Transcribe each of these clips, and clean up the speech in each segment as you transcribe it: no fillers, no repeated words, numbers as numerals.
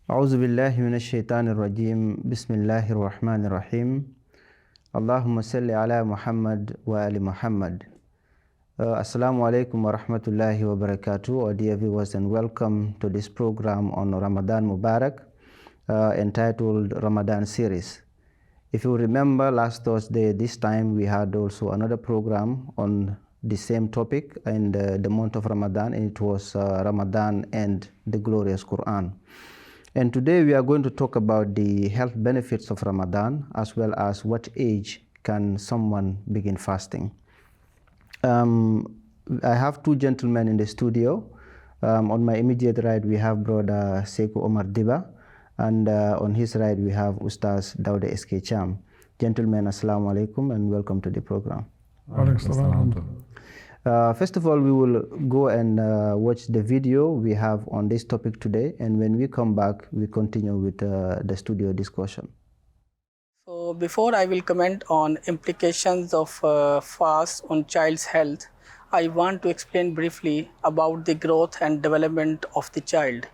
أعوذ بالله من الشيطان الرجيم بسم الله الرحمن الرحيم اللهم صل على محمد وآل Muhammad. Assalamu alaikum wa rahmatullahi wa barakatuh, our dear viewers, and welcome to this program on Ramadan Mubarak entitled Ramadan Series. If you remember, last Thursday, this time we had also another program on the same topic in the month of Ramadan, and it was Ramadan and the glorious Quran. And today we are going to talk about the health benefits of Ramadan, as well as what age can someone begin fasting. I have two gentlemen in the studio. On my immediate right, we have Brother Sekou Omar Diba, and on his right, we have Ustaz Dauda SK Cham. Gentlemen, assalamu alaikum and welcome to the program. First of all, we will go and watch the video we have on this topic today, and when we come back, we continue with the studio discussion. So before I will comment on implications of fast on child's health, I want to explain briefly about the growth and development of the child.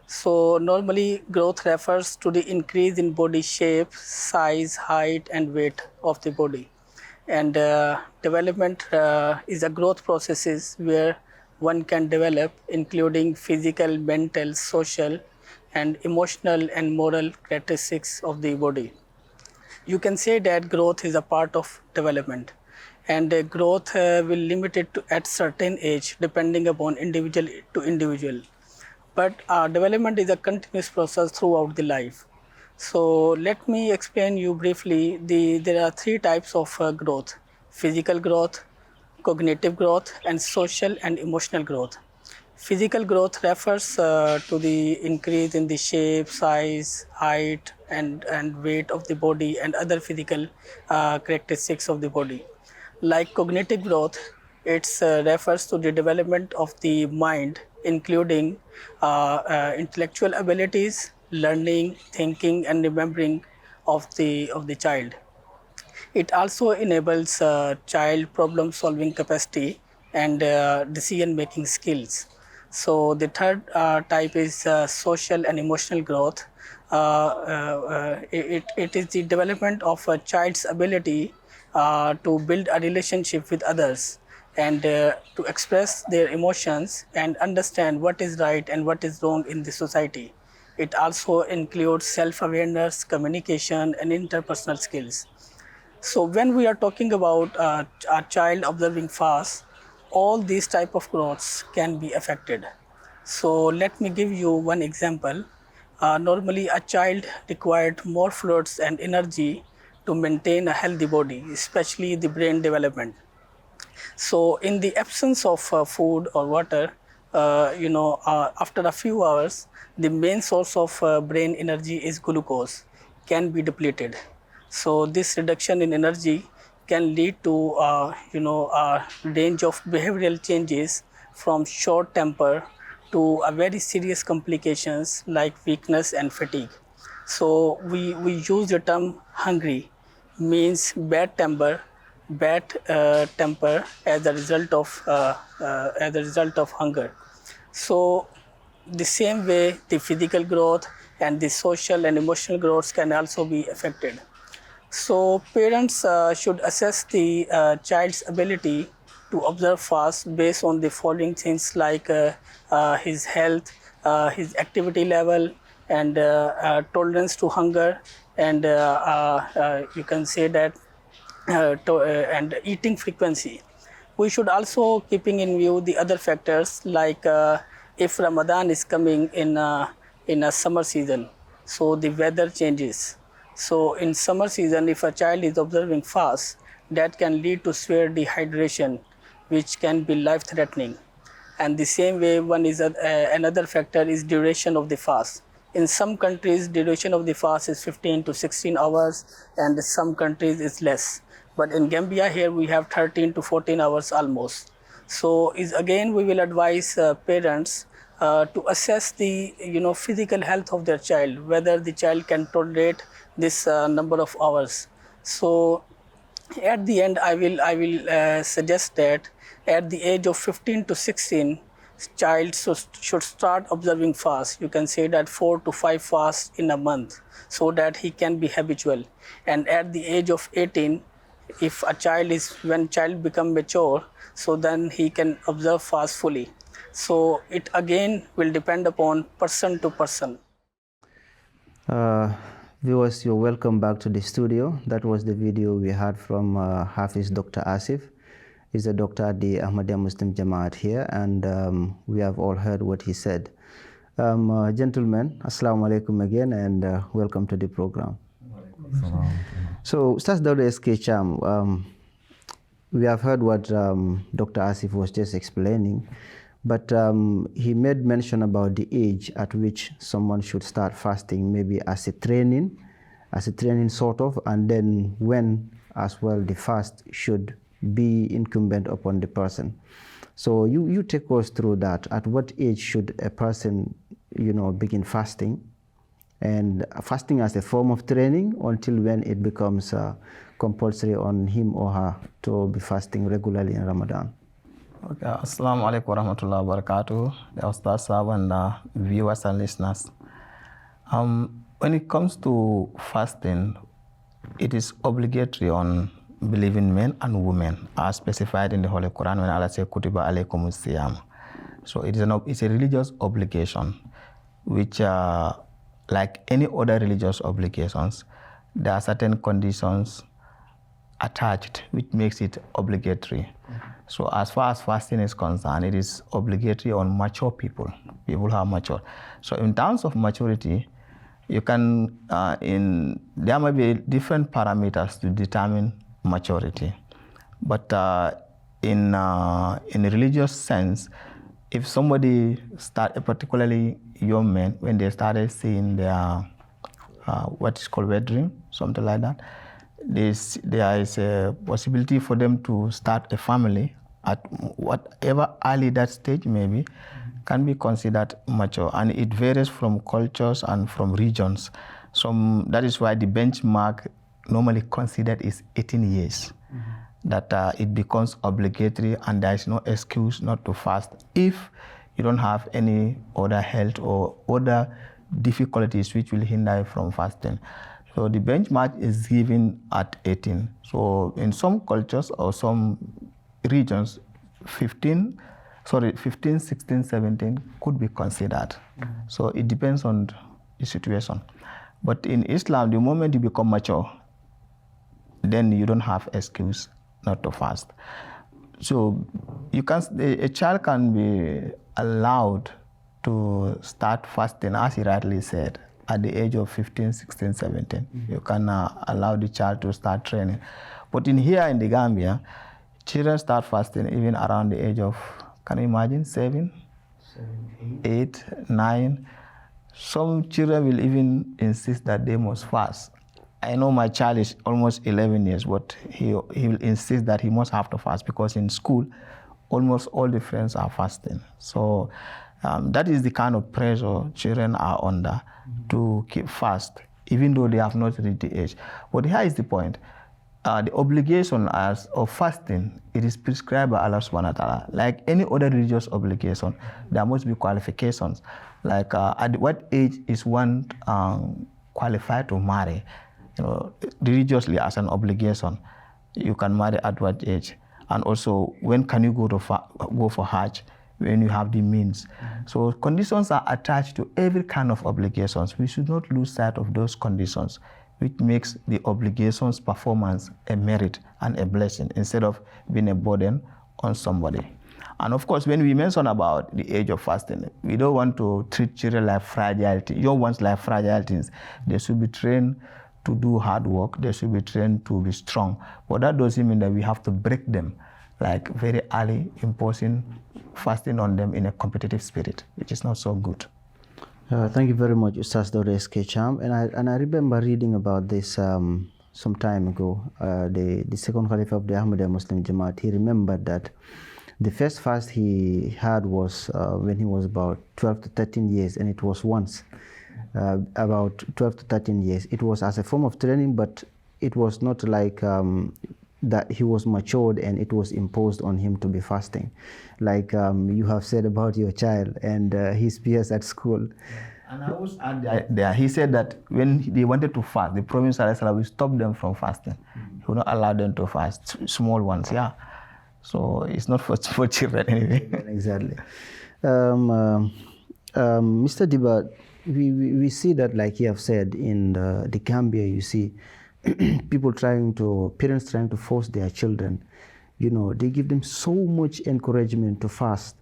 So normally growth refers to the increase in body shape, size, height and weight of the body. And development is a growth processes where one can develop, including physical, mental, social and emotional and moral characteristics of the body. You can say that growth is a part of development, and growth will limit it to at certain age depending upon individual to individual. But development is a continuous process throughout the life. So let me explain you briefly. There are three types of growth: physical growth, cognitive growth and social and emotional growth. Physical growth refers to the increase in the shape, size, height and weight of the body and other physical characteristics of the body. Like cognitive growth, it refers to the development of the mind, including intellectual abilities, learning, thinking and remembering of the child. It also enables child problem solving capacity and decision making skills. So the third type is social and emotional growth. It is the development of a child's ability to build a relationship with others and to express their emotions and understand what is right and what is wrong in the society. It also includes self-awareness, communication and interpersonal skills. So when we are talking about a child observing fast, all these type of growths can be affected. So let me give you one example. Normally a child required more fluids and energy to maintain a healthy body, especially the brain development. So in the absence of food or water, after a few hours, the main source of brain energy is glucose, can be depleted. So this reduction in energy can lead to a range of behavioral changes from short temper to a very serious complications like weakness and fatigue. So we use the term hungry, means bad temper as a result of hunger. So the same way the physical growth and the social and emotional growth can also be affected. So parents should assess the child's ability to observe fast based on the following things like his health, his activity level and tolerance to hunger, and you can say that and eating frequency. We should also keeping in view the other factors like if Ramadan is coming in a summer season, so the weather changes. So in summer season, if a child is observing fast, that can lead to severe dehydration, which can be life-threatening. And the same way, another factor is duration of the fast. In some countries, duration of the fast is 15 to 16 hours, and in some countries it's less. But in Gambia here, we have 13 to 14 hours almost. So again, we will advise parents to assess the physical health of their child, whether the child can tolerate this number of hours. So at the end, I will suggest that at the age of 15 to 16, child should start observing fast. You can say that 4 to 5 fasts in a month, so that he can be habitual. And at the age of 18, if a child is, when child become mature, so then he can observe fast fully. So it again will depend upon person to person. Viewers, you're welcome back to the studio. That was the video we had from Hafiz Dr. Asif. He's a doctor at the Ahmadiyya Muslim Jamaat here, and we have all heard what he said. Gentlemen, Assalamu alaikum again, and welcome to the program. So, Ustaz Dawda SK Cham, we have heard what Dr. Asif was just explaining, but he made mention about the age at which someone should start fasting, maybe as a training sort of, and then when as well the fast should be incumbent upon the person. So you take us through that. At what age should a person, begin fasting, and fasting as a form of training, until when it becomes compulsory on him or her to be fasting regularly in Ramadan? Okay, Assalamu alaikum warahmatullahi wabarakatuh, the Ustaz Sahab and viewers and listeners. When it comes to fasting, it is obligatory on believing men and women, as specified in the Holy Quran when Allah says, Kutiba alaykumus siyam. So it's a religious obligation, which, like any other religious obligations, there are certain conditions attached which makes it obligatory. So as far as fasting is concerned, it is obligatory on mature people who are mature. So in terms of maturity, you can, there may be different parameters to determine maturity. But in a religious sense, if somebody particularly young men, when they started seeing their, what is called wet dream, something like that, there is a possibility for them to start a family at whatever early that stage may be, can be considered mature, and it varies from cultures and from regions. That is why the benchmark normally considered is 18 years, that it becomes obligatory, and there is no excuse not to fast if you don't have any other health or other difficulties which will hinder you from fasting. So the benchmark is given at 18. So in some cultures or some regions, 15, 16, 17 could be considered. So it depends on the situation. But in Islam, the moment you become mature, then you don't have excuse not to fast. So a child can be allowed to start fasting, as he rightly said, at the age of 15, 16, 17. You can allow the child to start training. But here in the Gambia, children start fasting even around the age of, can you imagine, 7, 8, 9. Some children will even insist that they must fast. I know my child is almost 11 years, but he will insist that he must have to fast, because in school, almost all the friends are fasting. So that is the kind of pressure children are under to keep fast, even though they have not reached the age. But here is the point. The obligation of fasting, it is prescribed by Allah subhanahu wa ta'ala. Like any other religious obligation, there must be qualifications. Like at what age is one qualified to marry? Religiously as an obligation, you can marry at what age? And also, when can you go for Hajj? When you have the means. So conditions are attached to every kind of obligations. We should not lose sight of those conditions, which makes the obligations performance a merit and a blessing instead of being a burden on somebody. And of course, when we mention about the age of fasting, we don't want to treat children like fragile, young ones like fragile things. They should be trained to do hard work. They should be trained to be strong. But that doesn't mean that we have to break them like very early, imposing fasting on them in a competitive spirit, which is not so good. Thank you very much, Ustaz Dawda SK Cham. And I remember reading about this some time ago. The second Caliph of the Ahmadiyya Muslim Jamaat, he remembered that the first fast he had was when he was about 12 to 13 years, and it was once, about 12 to 13 years. It was as a form of training, but it was not like that he was matured and it was imposed on him to be fasting. Like you have said about your child and his peers at school. And I was add there, he said that when they wanted to fast, the Prophet ﷺ will stop them from fasting. He will not allow them to fast, small ones, yeah. So it's not for children anyway. Exactly. Mr. Diba, we see that, like you have said, in the Gambia, you see parents trying to force their children. You know, they give them so much encouragement to fast,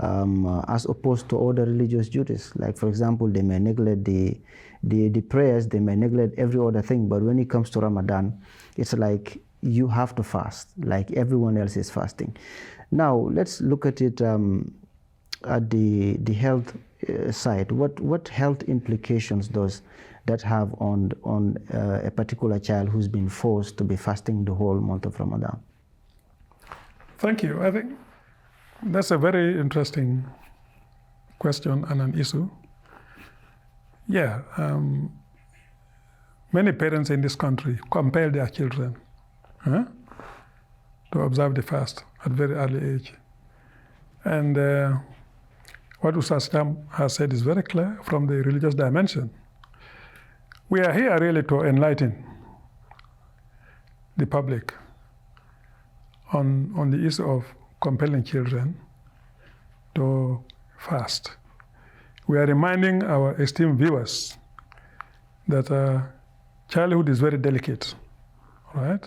as opposed to other religious duties. Like, for example, they may neglect the prayers, they may neglect every other thing, but when it comes to Ramadan, it's like you have to fast, like everyone else is fasting. Now, let's look at it at the health side. What health implications does that have on a particular child who's been forced to be fasting the whole month of Ramadan? Thank you. I think that's a very interesting question and an issue. Yeah, many parents in this country compel their children to observe the fast at very early age. And what Ustaz Sam has said is very clear from the religious dimension. We are here really to enlighten the public on the issue of compelling children to fast. We are reminding our esteemed viewers that childhood is very delicate, right?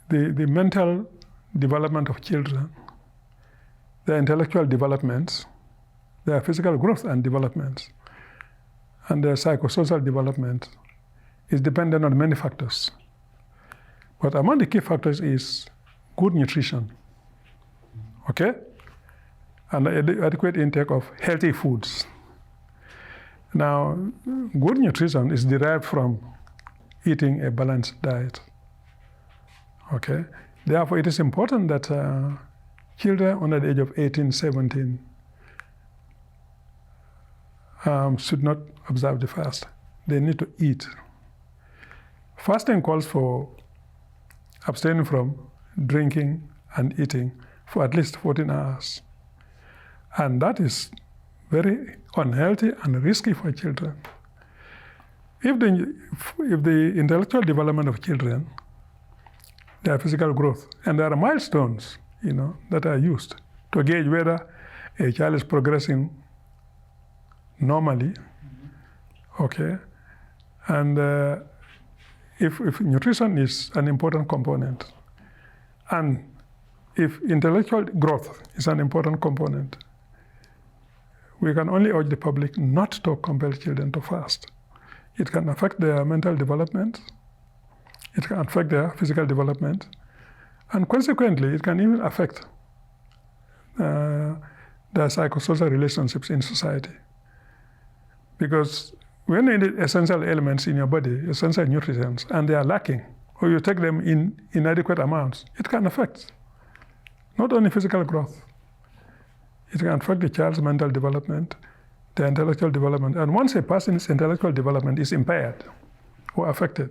The mental development of children, their intellectual developments, their physical growth and development, and their psychosocial development is dependent on many factors. But among the key factors is good nutrition, okay? And adequate intake of healthy foods. Now, good nutrition is derived from eating a balanced diet, okay? Therefore, it is important that children under the age of 18, 17 should not observe the fast. They need to eat. Fasting calls for abstaining from drinking and eating for at least 14 hours. And that is very unhealthy and risky for children. If the intellectual development of children, their physical growth, and there are milestones, that are used to gauge whether a child is progressing normally, okay? And if nutrition is an important component, and if intellectual growth is an important component, we can only urge the public not to compel children to fast. It can affect their mental development, it can affect their physical development, and consequently, it can even affect their psychosocial relationships in society. Because when you need essential elements in your body, essential nutrients, and they are lacking, or you take them in inadequate amounts, it can affect not only physical growth, it can affect the child's mental development, their intellectual development. And once a person's intellectual development is impaired or affected,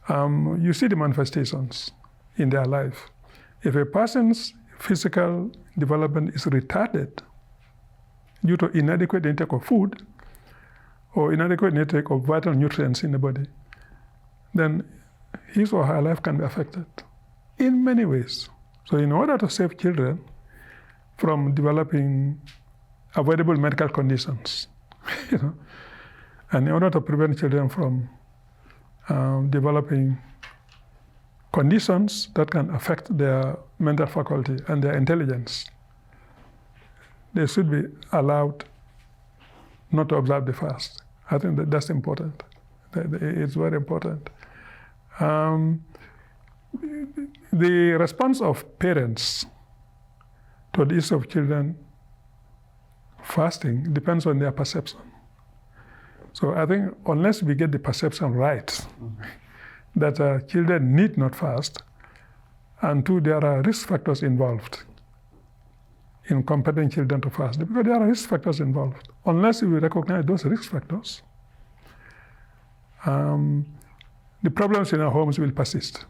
you see the manifestations in their life. If a person's physical development is retarded due to inadequate intake of food or inadequate intake of vital nutrients in the body, then his or her life can be affected in many ways. So in order to save children from developing avoidable medical conditions, and in order to prevent children from developing conditions that can affect their mental faculty and their intelligence, they should be allowed not to observe the fast. I think that's important. It's very important. The response of parents to the issue of children fasting depends on their perception. So I think unless we get the perception right, that children need not fast, and two, there are risk factors involved in compelling children to fast, because there are risk factors involved. Unless we recognize those risk factors, the problems in our homes will persist.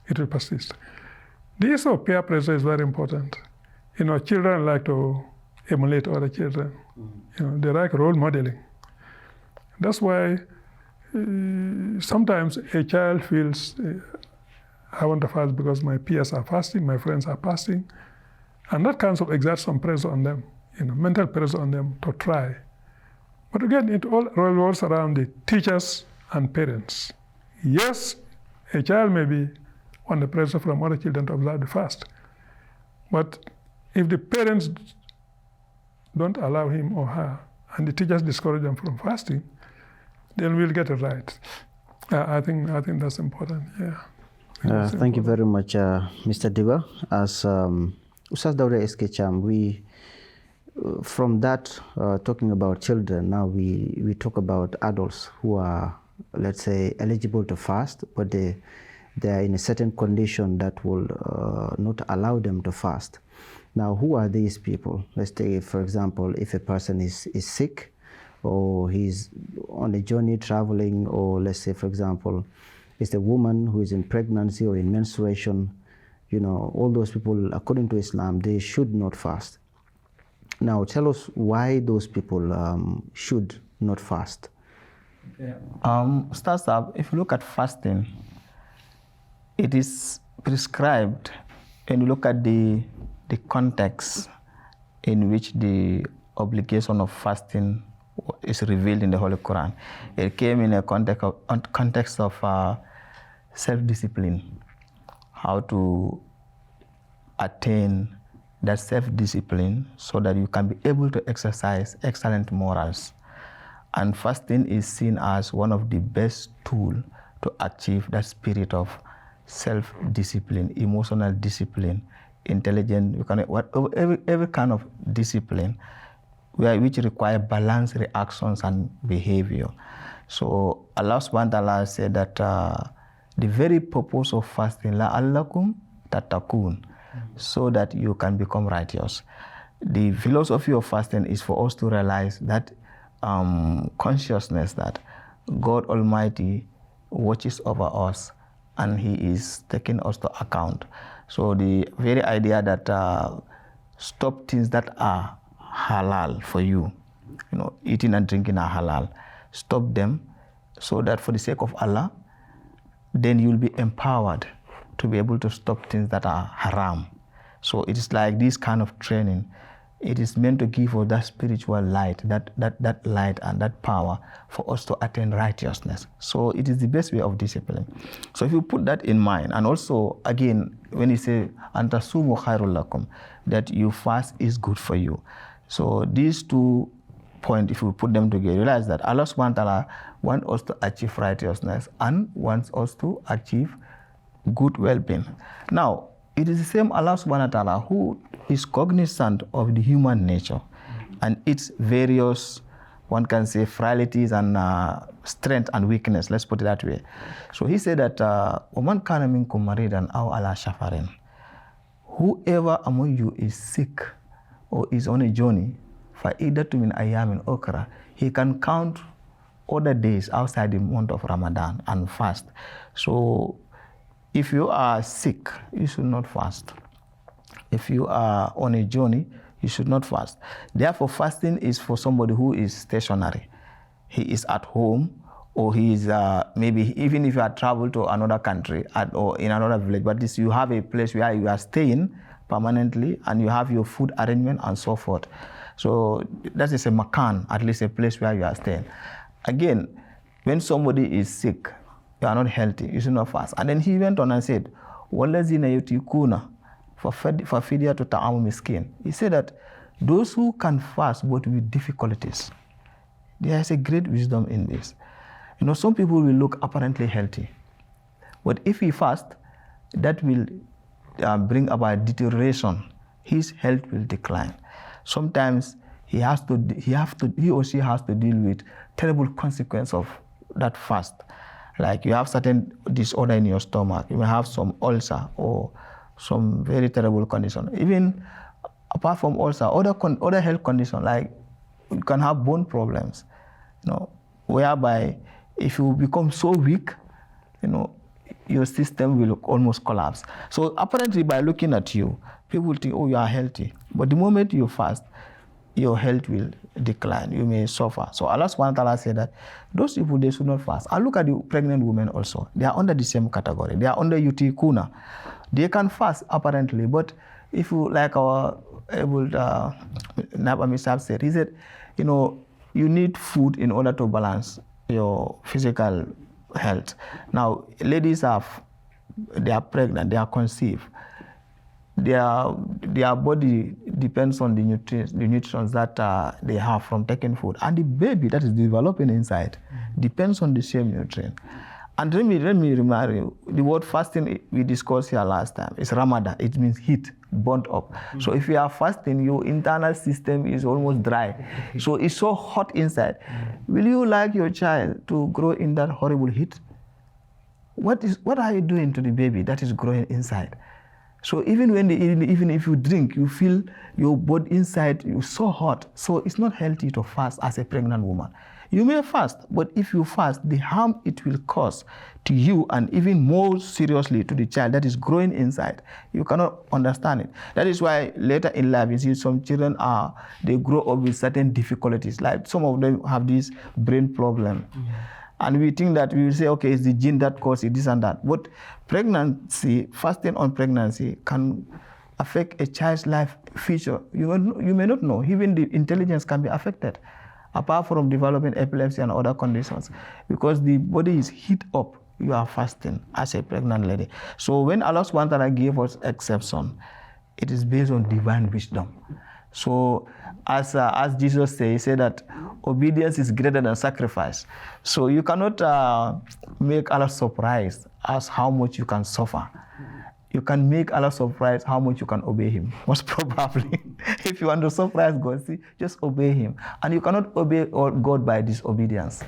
It will persist. The issue of peer pressure is very important. Children like to emulate other children. They like role modeling. That's why sometimes a child feels, I want to fast because my peers are fasting, my friends are fasting. And that kind of exerts some pressure on them, mental pressure on them to try. But again, it all revolves around the teachers and parents. Yes, a child may be under pressure from other children to observe the fast. But if the parents don't allow him or her, and the teachers discourage them from fasting, then we'll get it right. I think that's important. Yeah. Thank you very much, Mr. Diba. As Ustaz Daure Eskecham, we from that talking about children, now we talk about adults who are, let's say, eligible to fast, but they are in a certain condition that will not allow them to fast. Now, who are these people? Let's take, for example, if a person is sick, or he's on a journey traveling, or let's say, for example, it's a woman who is in pregnancy or in menstruation. All those people, according to Islam, they should not fast. Now, tell us why those people should not fast. If you look at fasting, it is prescribed when you look at the context in which the obligation of fasting is revealed in the Holy Quran. It came in a context of self-discipline, how to attain that self-discipline so that you can be able to exercise excellent morals. And fasting is seen as one of the best tools to achieve that spirit of self-discipline, emotional discipline, intelligent, every kind of discipline which require balanced reactions and behavior. So Allah subhanahu wa ta'ala said that the very purpose of fasting, la'allakum tattaqun, so that you can become righteous. The philosophy of fasting is for us to realize that consciousness that God Almighty watches over us and He is taking us to account. So the very idea that stop things that are halal for you, eating and drinking are halal, stop them so that for the sake of Allah, then you'll be empowered to be able to stop things that are haram. So it is like this kind of training. It is meant to give us that spiritual light, that light and that power for us to attain righteousness. So it is the best way of discipline. So if you put that in mind, and also again, when you say antasumu khairul lakum, that you fast is good for you. So these 2 points, if you put them together, realize that Allah subhanahu wa ta'ala wants us to achieve righteousness and wants us to achieve good well-being. Now, it is the same Allah subhanahu wa ta'ala who is cognizant of the human nature and its various, one can say, frailties and strength and weakness, let's put it that way. So He said that, وَمَنْ كَانَ مِنْكُمْ مَرِيدًا أَوْ عَلَى شَفَرٍ, whoever among you is sick or is on a journey, فَإِدَّةٌ مِنْ أَيَّامٍ أُخْرَى, he can count other days outside the month of Ramadan and fast. So if you are sick, you should not fast. If you are on a journey, you should not fast. Therefore, fasting is for somebody who is stationary. He is at home, or he is maybe even if you are traveled to another country or in another village, but this, you have a place where you are staying permanently and you have your food arrangement and so forth. So that is a makan, at least a place where you are staying. Again, when somebody is sick, you are not healthy, you should not fast. And then he went on and said, وَالَّذِينَ يُطِيقُونَ فَفِدْيَةُ طَعَامُ مِسْكِينٍ. He said that those who can fast but with difficulties, there is a great wisdom in this. Some people will look apparently healthy, but if he fast, that will bring about deterioration. His health will decline. Sometimes he or she has to deal with terrible consequences of that fast. Like you have certain disorder in your stomach, you may have some ulcer or some very terrible condition. Even apart from ulcer, other health conditions, like you can have bone problems, whereby If you become so weak, your system will almost collapse. So apparently by looking at you, people think, oh, you are healthy. But the moment you fast, your health will decline. You may suffer. So Allah subhanahu wa ta'ala said that those people, they should not fast. I look at the pregnant women also. They are under the same category. They are under yutikuna. They can fast apparently, but if you, like our able Naba Misab said, he said, you need food in order to balance your physical health. Now, ladies they are pregnant, they are conceived. Their body depends on the nutrients that they have from taking food. And the baby that is developing inside depends on the same nutrient. And let me remind you, the word fasting we discussed here last time is Ramadan. It means heat, burnt up. So if you are fasting, your internal system is almost dry. So it's so hot inside. Will you like your child to grow in that horrible heat? What are you doing to the baby that is growing inside? So even if you drink, you feel your body inside is so hot. So it's not healthy to fast as a pregnant woman. You may fast, but if you fast, the harm it will cause to you and even more seriously to the child that is growing inside, you cannot understand it. That is why later in life, you see some children they grow up with certain difficulties. Like some of them have this brain problem. And we think that we will say, okay, it's the gene that causes this and that. But pregnancy, fasting on pregnancy can affect a child's life future. You may not know. Even the intelligence can be affected, apart from developing epilepsy and other conditions. Because the body is heat up, you are fasting as a pregnant lady. So when Allah subhanahu wa ta'ala gave us exception, it is based on divine wisdom. So as Jesus said, he said that obedience is greater than sacrifice. So you cannot make Allah surprised as how much you can suffer. You can make Allah surprised how much you can obey him. Most probably. If you want to surprise God, just obey him. And you cannot obey God by disobedience.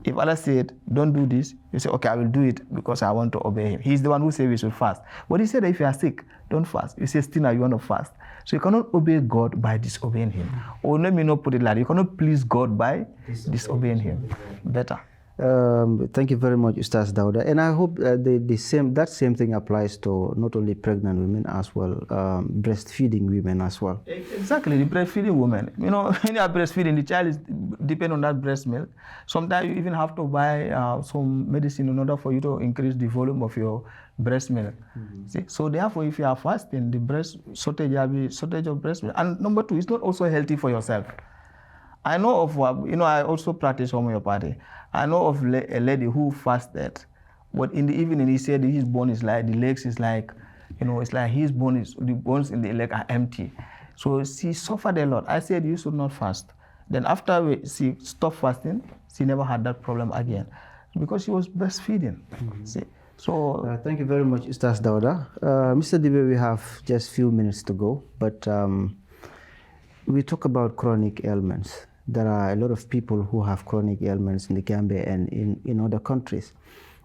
If Allah said, don't do this, you say, okay, I will do it because I want to obey him. He's the one who said we should fast. But he said that if you are sick, don't fast. You say, still now you want to fast. So you cannot obey God by disobeying him. Or let me not put it like that. You cannot please God by disobeying him. Better. Thank you very much, Ustaz Dauda. And I hope that same thing applies to not only pregnant women as well, breastfeeding women as well. Exactly, the breastfeeding women. When you are breastfeeding, the child is depend on that breast milk. Sometimes you even have to buy some medicine in order for you to increase the volume of your breast milk. See? So therefore, if you are fasting, the shortage of breast milk. And number two, it's not also healthy for yourself. I know of, I also practice homeopathy. I know of a lady who fasted, but in the evening he said his bone is like, the legs is like, it's like the bones in the leg are empty. So she suffered a lot. I said, you should not fast. Then after she stopped fasting, she never had that problem again because she was breastfeeding. See? So thank you very much, Ustaz Dauda. Mr. Dibe, we have just few minutes to go, but we talk about chronic ailments. There are a lot of people who have chronic ailments in the Gambia and in other countries.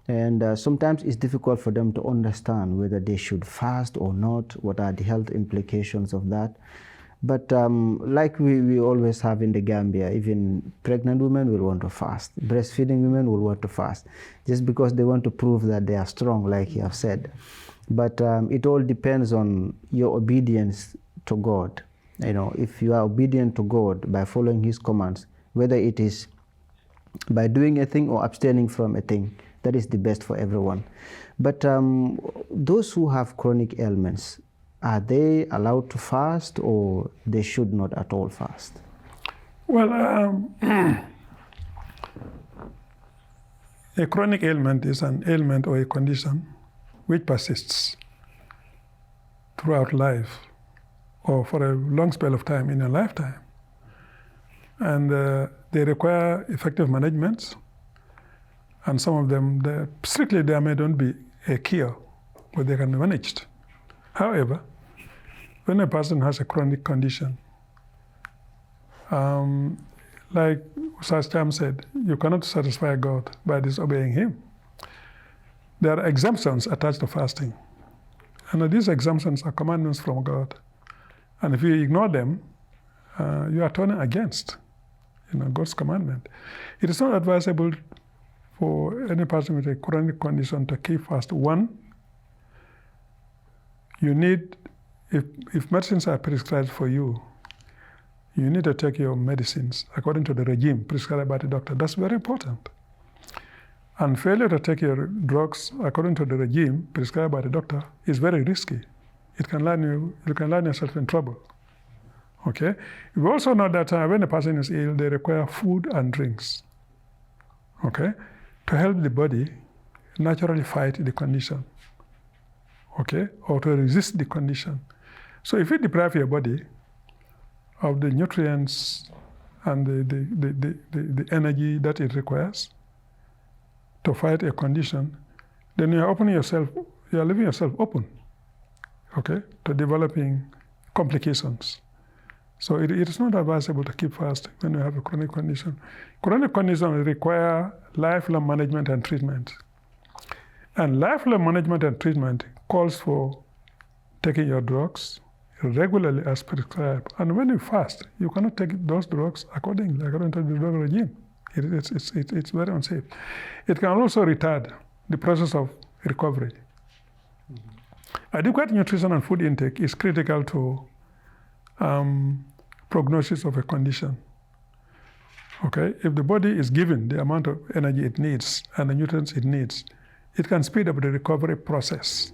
And sometimes it's difficult for them to understand whether they should fast or not, what are the health implications of that. But like we always have in the Gambia, even pregnant women will want to fast. Breastfeeding women will want to fast, just because they want to prove that they are strong, like you have said. But it all depends on your obedience to God. If you are obedient to God by following his commands, whether it is by doing a thing or abstaining from a thing, that is the best for everyone. But those who have chronic ailments, are they allowed to fast or they should not at all fast? Well, a chronic ailment is an ailment or a condition which persists throughout life, or for a long spell of time in a lifetime. And they require effective management. And some of them, strictly there may not be a cure, but they can be managed. However, when a person has a chronic condition, like Ustaz Cham said, you cannot satisfy God by disobeying him. There are exemptions attached to fasting. And these exemptions are commandments from God. And if you ignore them, you are turning against God's commandment. It is not advisable for any person with a chronic condition to keep fast. One, you need, if medicines are prescribed for you, you need to take your medicines according to the regime prescribed by the doctor. That's very important. And failure to take your drugs according to the regime prescribed by the doctor is very risky. You can land yourself in trouble. Okay? We also know that when a person is ill, they require food and drinks. Okay? To help the body naturally fight the condition. Okay? Or to resist the condition. So if you deprive your body of the nutrients and the energy that it requires to fight a condition, then you are leaving yourself open, okay, to developing complications. So it is not advisable to keep fast when you have a chronic condition. Chronic conditions require lifelong management and treatment. And lifelong management and treatment calls for taking your drugs regularly as prescribed. And when you fast, you cannot take those drugs according to the drug regime. It's very unsafe. It can also retard the process of recovery. Mm-hmm. Adequate nutrition and food intake is critical to prognosis of a condition. Okay, if the body is given the amount of energy it needs and the nutrients it needs, it can speed up the recovery process.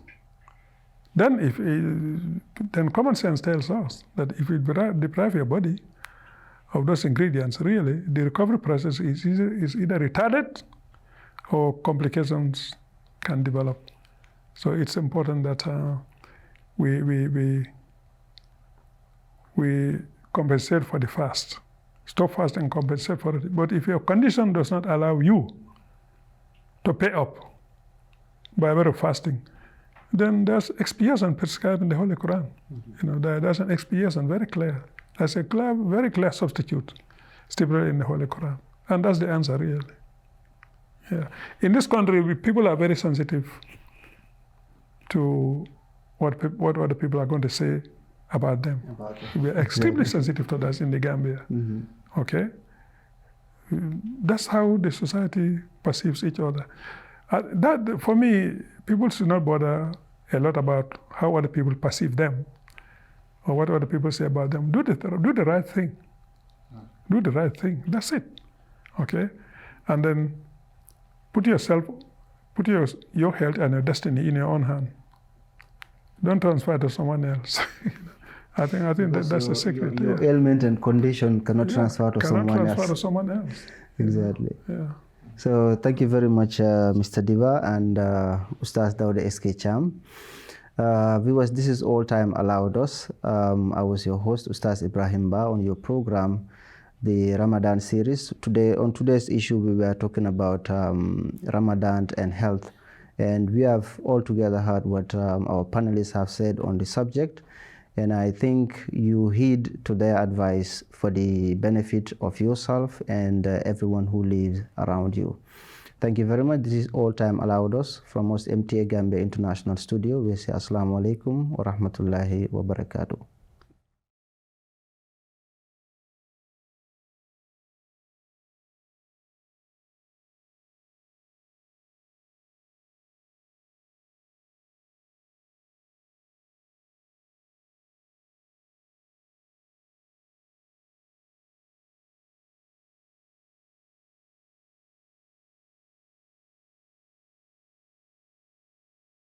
Then common sense tells us that if you deprive your body of those ingredients, really, the recovery process is either retarded or complications can develop. So it's important that we compensate for the fast. Stop fast and compensate for it. But if your condition does not allow you to pay up by way of fasting, then there's expiation prescribed in the Holy Quran. Mm-hmm. There's an expiation very clear. There's a very clear substitute stipulated in the Holy Quran. And that's the answer, really. Yeah. In this country, people are very sensitive to what other people are going to say about them. We are extremely sensitive to that in the Gambia. Mm-hmm. Okay? That's how the society perceives each other. That, for me, people should not bother a lot about how other people perceive them or what other people say about them. Do the right thing. Do the right thing. That's it. Okay? And then put your health and your destiny in your own hand. Don't transfer to someone else. I think that's the secret. Your ailment and condition cannot transfer to someone else. Exactly. Yeah. So thank you very much, Mr. Diva and Ustaz Dawda SK Cham. Viewers, this is All Time Allowed Us. I was your host, Ustaz Ibrahim Ba, on your program, the Ramadan series. On today's issue, we were talking about Ramadan and health. And we have all together heard what our panelists have said on the subject. And I think you heed to their advice for the benefit of yourself and everyone who lives around you. Thank you very much. This is All Time Allowed Us from us MTA Gambia International Studio. We say Assalamu alaikum wa rahmatullahi wa barakatuh.